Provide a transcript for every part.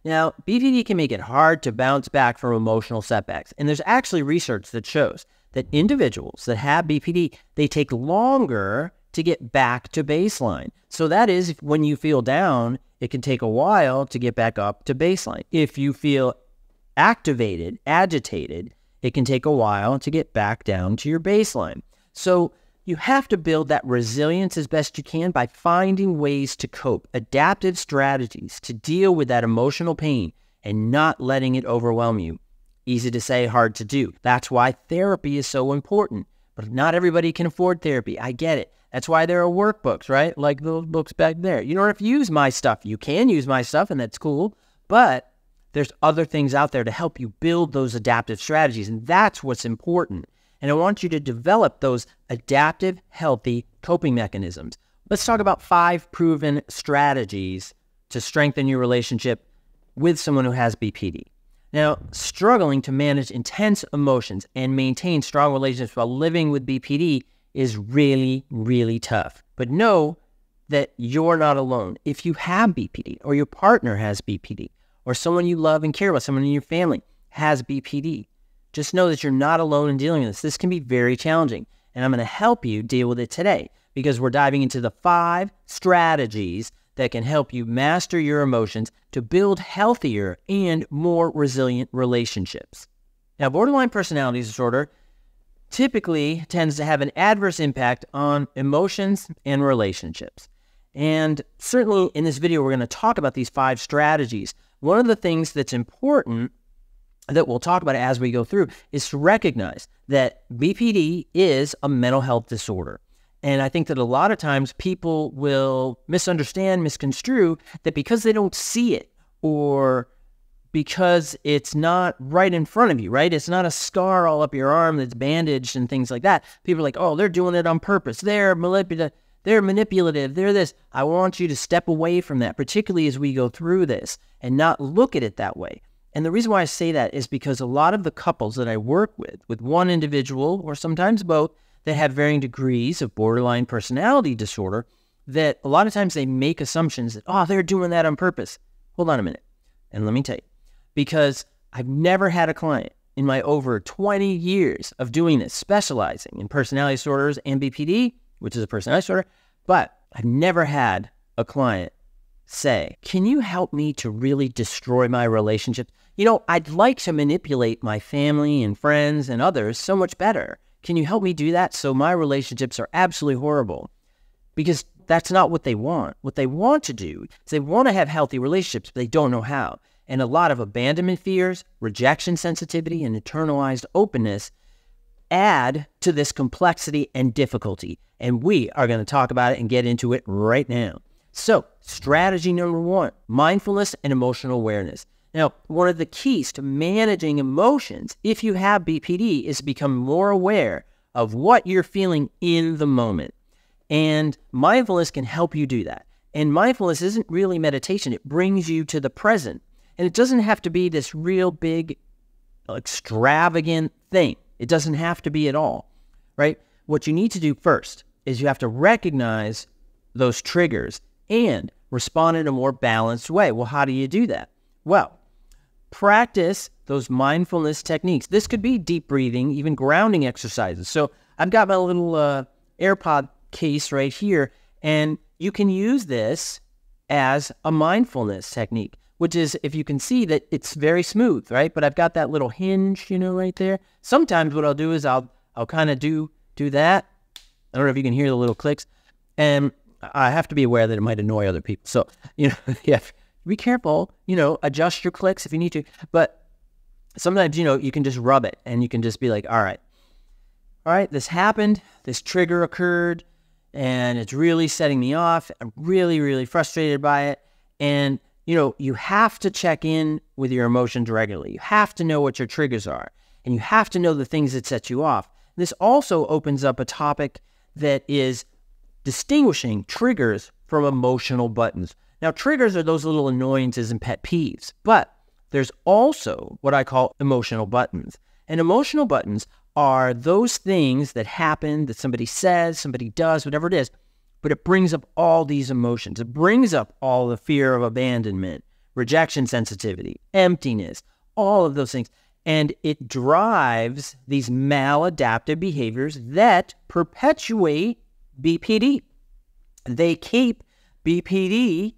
Now, BPD can make it hard to bounce back from emotional setbacks. And there's actually research that shows that individuals that have BPD, they take longer to get back to baseline. So that is, when you feel down, it can take a while to get back up to baseline. If you feel activated, agitated, it can take a while to get back down to your baseline. So you have to build that resilience as best you can by finding ways to cope, adaptive strategies to deal with that emotional pain and not letting it overwhelm you. Easy to say, hard to do. That's why therapy is so important. But not everybody can afford therapy. I get it. That's why there are workbooks, right? Like those books back there. You don't have to use my stuff. You can use my stuff, and that's cool. But there's other things out there to help you build those adaptive strategies, and that's what's important. And I want you to develop those adaptive, healthy coping mechanisms. Let's talk about 5 proven strategies to strengthen your relationship with someone who has BPD. Now, struggling to manage intense emotions and maintain strong relationships while living with BPD is really, really tough. But know that you're not alone. If you have BPD, or your partner has BPD, or someone you love and care about, someone in your family has BPD, just know that you're not alone in dealing with this. This can be very challenging, and I'm going to help you deal with it today because we're diving into the 5 strategies that can help you master your emotions to build healthier and more resilient relationships. Now, borderline personality disorder typically tends to have an adverse impact on emotions and relationships. And certainly in this video, we're going to talk about these 5 strategies. One of the things that's important that we'll talk about as we go through is to recognize that BPD is a mental health disorder. And I think that a lot of times people will misunderstand, misconstrue that because they don't see it, or because it's not right in front of you, right? It's not a scar all up your arm that's bandaged and things like that. People are like, oh, they're doing it on purpose. They're manipulative. They're this. I want you to step away from that, particularly as we go through this, and not look at it that way. And the reason why I say that is because a lot of the couples that I work with one individual or sometimes both, that have varying degrees of borderline personality disorder, that a lot of times they make assumptions that, oh, they're doing that on purpose. Hold on a minute. And let me tell you, because I've never had a client in my over 20 years of doing this, specializing in personality disorders and BPD, which is a personality disorder, but I've never had a client say, can you help me to really destroy my relationship? You know, I'd like to manipulate my family and friends and others so much better. Can you help me do that so my relationships are absolutely horrible? Because that's not what they want. What they want to do is they want to have healthy relationships, but they don't know how. And a lot of abandonment fears, rejection sensitivity, and internalized openness add to this complexity and difficulty. And we are going to talk about it and get into it right now. So, strategy number 1, mindfulness and emotional awareness. Now, one of the keys to managing emotions, if you have BPD, is to become more aware of what you're feeling in the moment. And mindfulness can help you do that. And mindfulness isn't really meditation. It brings you to the present. And it doesn't have to be this real big, extravagant thing. It doesn't have to be at all, right? What you need to do first is you have to recognize those triggers and respond in a more balanced way. Well, how do you do that? Well, practice those mindfulness techniques. This could be deep breathing, even grounding exercises. So I've got my little AirPod case right here, and you can use this as a mindfulness technique, which is, if you can see that it's very smooth, right? But I've got that little hinge, right there. Sometimes what I'll do is I'll kind of do that. I don't know if you can hear the little clicks, and I have to be aware that it might annoy other people. So, yeah, be careful, adjust your clicks if you need to. But sometimes, you can just rub it and you can just be like, all right, this happened, this trigger occurred, and it's really setting me off. I'm really, really frustrated by it. And, you have to check in with your emotions regularly. You have to know what your triggers are, and you have to know the things that set you off. This also opens up a topic that is distinguishing triggers from emotional buttons. Now, triggers are those little annoyances and pet peeves, but there's also what I call emotional buttons. And emotional buttons are those things that happen, that somebody says, somebody does, whatever it is, but it brings up all these emotions. It brings up all the fear of abandonment, rejection sensitivity, emptiness, all of those things. And it drives these maladaptive behaviors that perpetuate BPD. They keep BPD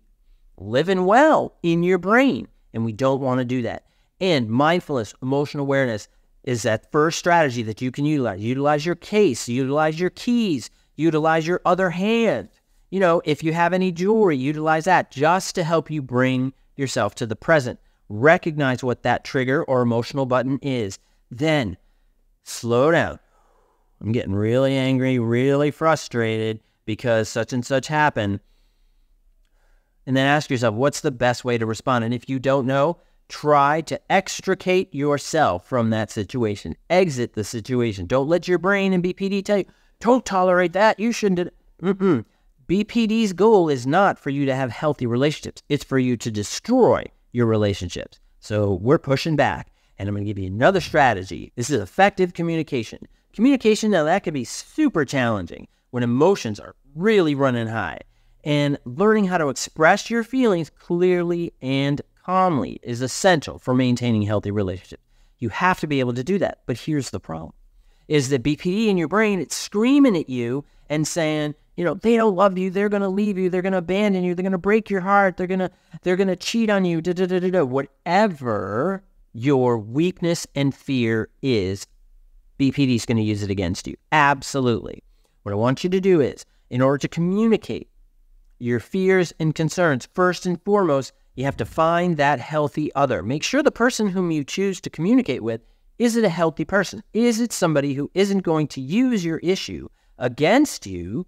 living well in your brain, and we don't want to do that. And mindfulness, emotional awareness, is that first strategy that you can utilize. Utilize your case, utilize your keys, utilize your other hand. You know, if you have any jewelry, utilize that just to help you bring yourself to the present. Recognize what that trigger or emotional button is. Then slow down. I'm getting really angry, really frustrated because such and such happened. And then ask yourself, what's the best way to respond? And if you don't know, try to extricate yourself from that situation. Exit the situation. Don't let your brain and BPD tell you, don't tolerate that. You shouldn't. BPD's goal is not for you to have healthy relationships. It's for you to destroy your relationships. So we're pushing back. And I'm going to give you another strategy. This is effective communication. Communication, now that can be super challenging when emotions are really running high. And learning how to express your feelings clearly and calmly is essential for maintaining healthy relationships. You have to be able to do that. But here's the problem, is that BPD in your brain, it's screaming at you and saying, you know, they don't love you, they're going to leave you, they're going to abandon you, they're going to break your heart, they're going to cheat on you, whatever your weakness and fear is, BPD is going to use it against you. Absolutely. What I want you to do is, in order to communicate your fears and concerns, first and foremost, you have to find that healthy other. Make sure the person whom you choose to communicate with, is it a healthy person? Is it somebody who isn't going to use your issue against you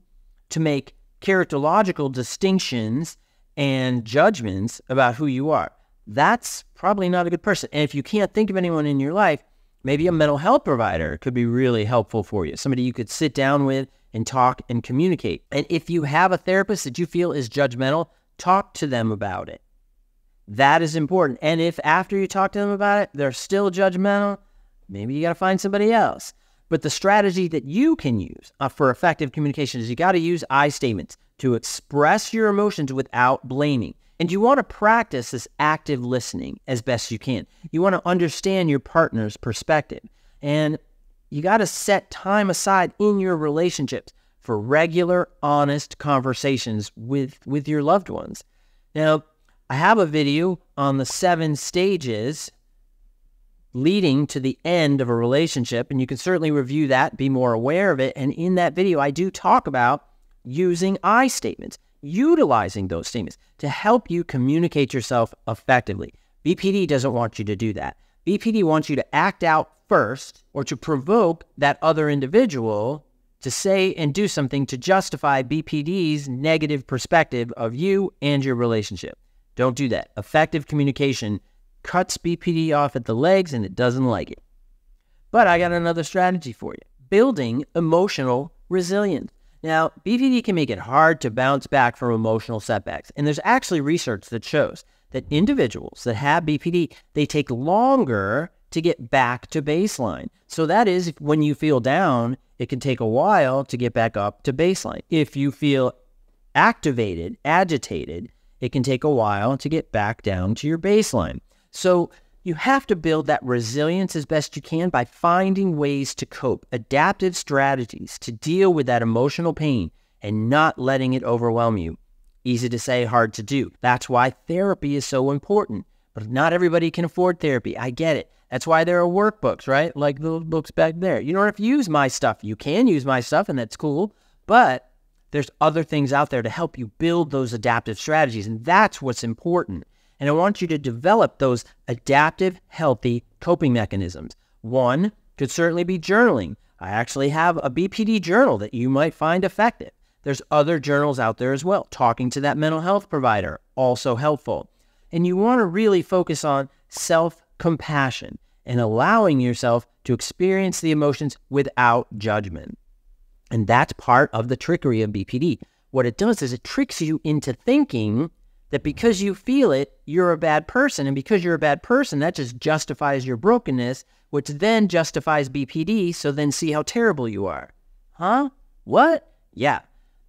to make characterological distinctions and judgments about who you are? That's probably not a good person. And if you can't think of anyone in your life, maybe a mental health provider could be really helpful for you. Somebody you could sit down with and talk and communicate. And if you have a therapist that you feel is judgmental, talk to them about it. That is important. And if after you talk to them about it, they're still judgmental, maybe you got to find somebody else. But the strategy that you can use for effective communication is you got to use I statements to express your emotions without blaming. And you want to practice this active listening as best you can. You want to understand your partner's perspective. And you got to set time aside in your relationships for regular, honest conversations with your loved ones. Now, I have a video on the 7 stages leading to the end of a relationship, and you can certainly review that, be more aware of it. And in that video, I do talk about using I statements, utilizing those statements to help you communicate yourself effectively. BPD doesn't want you to do that. BPD wants you to act out first, or to provoke that other individual to say and do something to justify BPD's negative perspective of you and your relationship. Don't do that. Effective communication cuts BPD off at the legs, and it doesn't like it. But I got another strategy for you. Building emotional resilience. Now, BPD can make it hard to bounce back from emotional setbacks. And there's actually research that shows that individuals that have BPD, they take longer to get back to baseline. So that is, when you feel down, it can take a while to get back up to baseline. If you feel activated, agitated, it can take a while to get back down to your baseline. So you have to build that resilience as best you can by finding ways to cope, adaptive strategies to deal with that emotional pain and not letting it overwhelm you. Easy to say, hard to do. That's why therapy is so important. But not everybody can afford therapy. I get it. That's why there are workbooks, right? Like the books back there. You don't have to use my stuff. You can use my stuff, and that's cool. But there's other things out there to help you build those adaptive strategies, and that's what's important. And I want you to develop those adaptive, healthy coping mechanisms. One could certainly be journaling. I actually have a BPD journal that you might find effective. There's other journals out there as well. Talking to that mental health provider, also helpful. And you want to really focus on self-compassion and allowing yourself to experience the emotions without judgment. And that's part of the trickery of BPD. What it does is it tricks you into thinking that because you feel it, you're a bad person. And because you're a bad person, that just justifies your brokenness, which then justifies BPD, so then see how terrible you are. Huh? What? Yeah,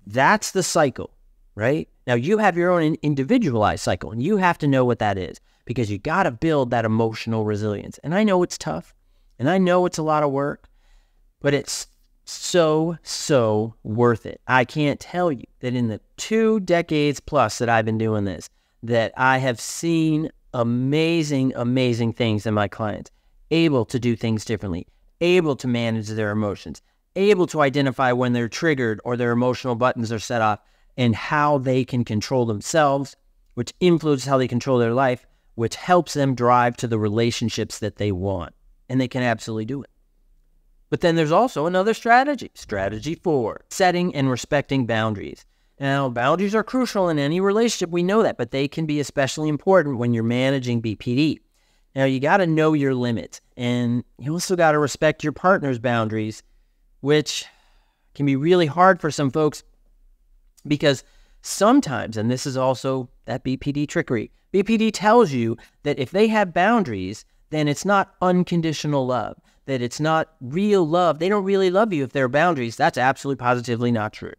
that's the cycle, right? Now, you have your own individualized cycle, and you have to know what that is because you got to build that emotional resilience. And I know it's tough, and I know it's a lot of work, but it's so worth it. I can't tell you that in the 2 decades plus that I've been doing this, that I have seen amazing things in my clients, able to do things differently, able to manage their emotions, able to identify when they're triggered or their emotional buttons are set off, and how they can control themselves, which influences how they control their life, which helps them drive to the relationships that they want. And they can absolutely do it. But then there's also another strategy. Strategy 4, setting and respecting boundaries. Now, boundaries are crucial in any relationship. We know that, but they can be especially important when you're managing BPD. Now, you got to know your limits, and you also got to respect your partner's boundaries, which can be really hard for some folks because sometimes, and this is also that BPD trickery, BPD tells you that if they have boundaries, then it's not unconditional love, that it's not real love. They don't really love you if there are boundaries. That's absolutely positively not true.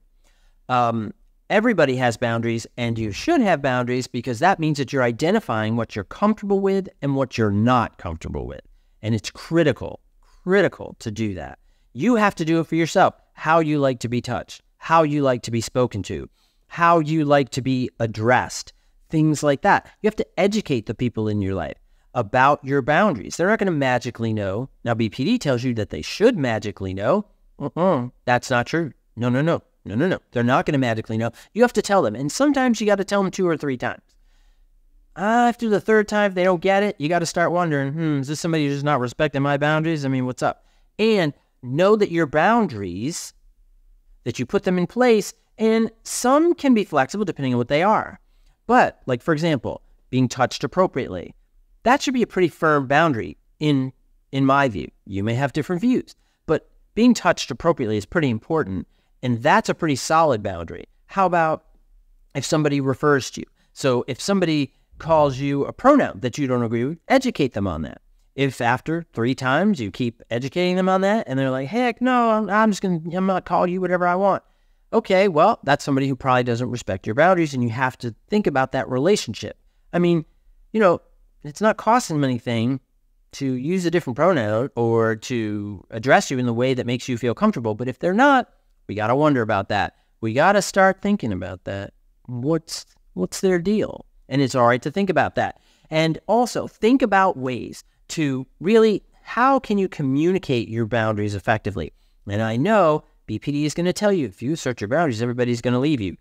Everybody has boundaries, and you should have boundaries because that means that you're identifying what you're comfortable with and what you're not comfortable with. And it's critical to do that. You have to do it for yourself, how you like to be touched, how you like to be spoken to, how you like to be addressed, things like that. You have to educate the people in your life about your boundaries. They're not going to magically know. Now, BPD tells you that they should magically know. That's not true. No. They're not going to magically know. You have to tell them. And sometimes you got to tell them 2 or 3 times. After the 3rd time, if they don't get it, you got to start wondering, is this somebody who's just not respecting my boundaries? I mean, what's up? And know that your boundaries, that you put them in place, and some can be flexible depending on what they are. But, like, for example, being touched appropriately, that should be a pretty firm boundary in my view. You may have different views, but being touched appropriately is pretty important, and that's a pretty solid boundary. How about if somebody refers to you? So if somebody calls you a pronoun that you don't agree with, educate them on that. If after 3 times you keep educating them on that, and they're like, heck no, I'm not calling you whatever I want. Okay, well, that's somebody who probably doesn't respect your boundaries, and you have to think about that relationship. I mean, it's not costing them anything to use a different pronoun or to address you in the way that makes you feel comfortable. But if they're not, we got to wonder about that. We got to start thinking about that. What's their deal? And it's all right to think about that. And also think about ways to really, how can you communicate your boundaries effectively? And I know BPD is going to tell you, if you assert your boundaries, everybody's going to leave you.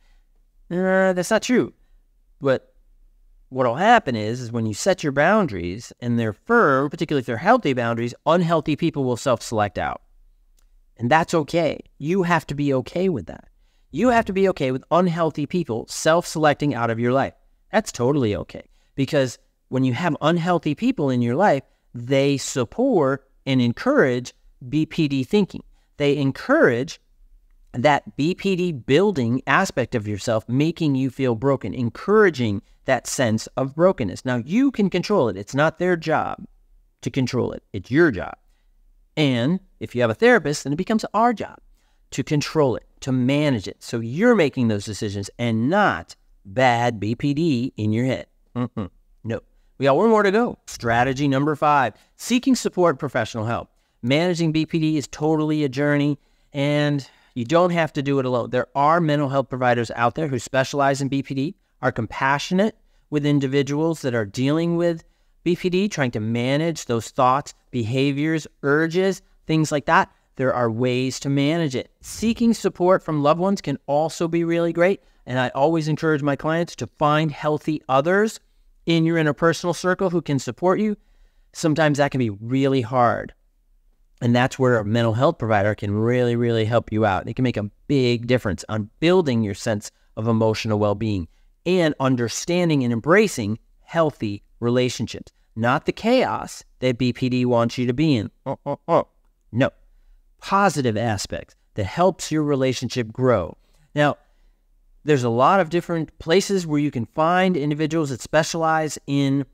That's not true. But what will happen is when you set your boundaries and they're firm, particularly if they're healthy boundaries, unhealthy people will self-select out. And that's okay. You have to be okay with that. You have to be okay with unhealthy people self-selecting out of your life. That's totally okay. Because when you have unhealthy people in your life, they support and encourage BPD thinking. They encourage that BPD building aspect of yourself, making you feel broken, encouraging that sense of brokenness. Now, you can control it. It's not their job to control it. It's your job. And if you have a therapist, then it becomes our job to control it, to manage it. So you're making those decisions and not bad BPD in your head. No. We got one more to go. Strategy number 5, seeking support and professional help. Managing BPD is totally a journey, and you don't have to do it alone. There are mental health providers out there who specialize in BPD, are compassionate with individuals that are dealing with BPD, trying to manage those thoughts, behaviors, urges, things like that. There are ways to manage it. Seeking support from loved ones can also be really great, and I always encourage my clients to find healthy others in your interpersonal circle who can support you. Sometimes that can be really hard. And that's where a mental health provider can really help you out. It can make a big difference on building your sense of emotional well-being and understanding and embracing healthy relationships, not the chaos that BPD wants you to be in. No, positive aspects that helps your relationship grow. Now, there's a lot of different places where you can find individuals that specialize in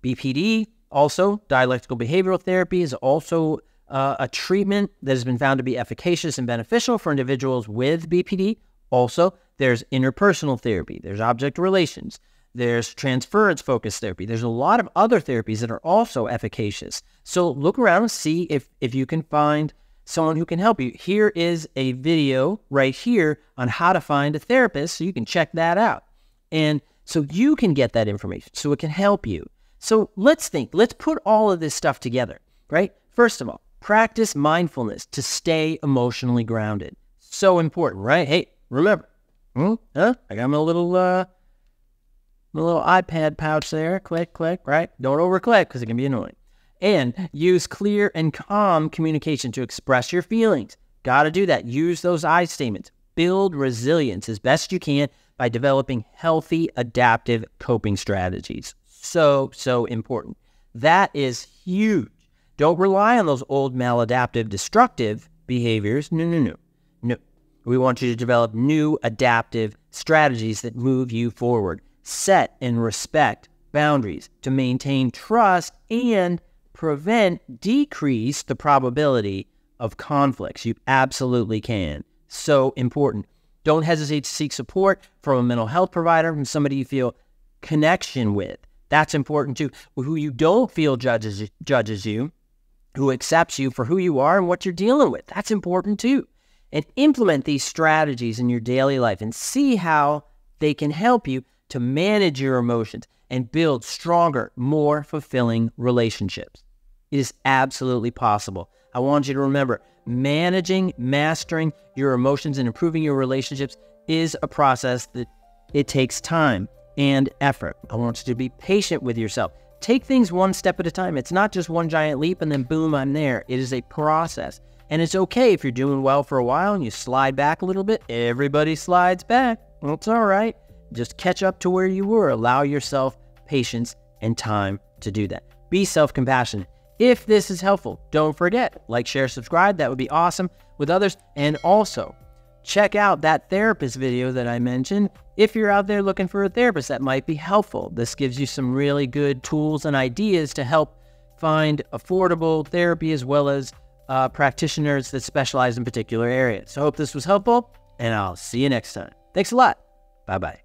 BPD. Also, dialectical behavioral therapy is also a treatment that has been found to be efficacious and beneficial for individuals with BPD. Also, there's interpersonal therapy, there's object relations, there's transference-focused therapy. There's a lot of other therapies that are also efficacious. So look around and see if you can find someone who can help you. Here is a video right here on how to find a therapist, so you can check that out. And so you can get that information, so it can help you. So let's put all of this stuff together, right? First of all, practice mindfulness to stay emotionally grounded. So important, right? Hey, remember, I got my little iPad pouch there. Click, right? Don't overclick because it can be annoying. And use clear and calm communication to express your feelings. Got to do that. Use those I statements. Build resilience as best you can by developing healthy, adaptive coping strategies. So important. That is huge. Don't rely on those old maladaptive, destructive behaviors. No. We want you to develop new adaptive strategies that move you forward. Set and respect boundaries to maintain trust and decrease the probability of conflicts. You absolutely can. So important. Don't hesitate to seek support from a mental health provider, from somebody you feel connection with. That's important too. Who you don't feel judges you, who accepts you for who you are and what you're dealing with. That's important too. And implement these strategies in your daily life and see how they can help you to manage your emotions and build stronger, more fulfilling relationships. It is absolutely possible. I want you to remember, mastering your emotions and improving your relationships is a process that it takes time and effort. I want you to be patient with yourself. Take things one step at a time. It's not just one giant leap and then boom, I'm there. It is a process. And it's okay if you're doing well for a while and you slide back a little bit. Everybody slides back. Well, it's all right. Just catch up to where you were. Allow yourself patience and time to do that. Be self-compassionate. If this is helpful, don't forget, like, share, subscribe. That would be awesome with others. And also, check out that therapist video that I mentioned. If you're out there looking for a therapist, that might be helpful. This gives you some really good tools and ideas to help find affordable therapy as well as practitioners that specialize in particular areas. So I hope this was helpful, and I'll see you next time. Thanks a lot. Bye-bye.